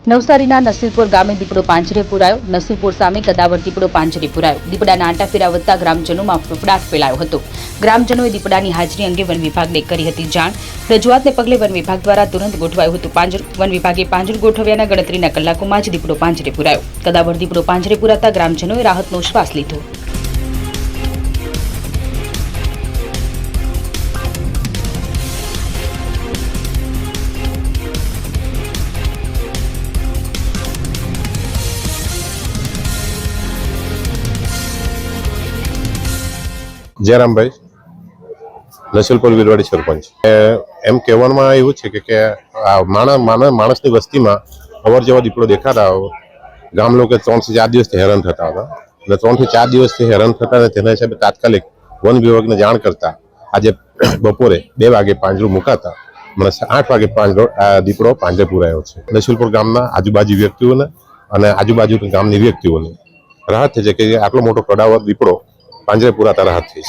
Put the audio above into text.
નવસારીના નસીરપુર ગામે દીપડો પાંજરે પુરાયો। નસીરપુર સામે કદાવર દીપડો પાંજરે પુરાયો। દીપડાના આંટાફેરા વધતા ગ્રામજનોમાં ફફડાટ ફેલાયો હતો। ગ્રામજનોએ દીપડાની હાજરી અંગે વન વિભાગને કરી હતી જાણ। રજૂઆતને પગલે વન વિભાગ દ્વારા તુરંત ગોઠવાયું હતું પાંજરું। વન વિભાગે પાંજરું ગોઠવ્યાના ગણતરીના કલાકોમાં જ દીપડો પાંજરે પુરાયો। કદાવર દીપડો પાંજરે પુરાતા ગ્રામજનોએ રાહતનો શ્વાસ લીધો। જયરામભાઈ, નસીરપુર વીરવાડી સરપંચ। એમ કહેવામાં એવું છે કે માણસની વસ્તીમાં અવર જવર દીપડો દેખાતા ગામ લોકો 3 થી 4 દિવસથી હેરાન થતા હતા અને 3 થી 4 દિવસથી હેરાન થતા તેના હિસાબે તાત્કાલિક વન વિભાગને જાણ કરતા આજે બપોરે 2 વાગે પાંજરું મુકાતા મને 8 વાગે દીપડો પાંજરે પુરાયો છે। નસીરપુર ગામના આજુબાજુ વ્યક્તિઓને અને આજુબાજુ ગામની વ્યક્તિઓને રાહત થઈ છે કે આટલો મોટો કડાવર દીપડો પાંજરે પુરાતા રાહત થઈ છે।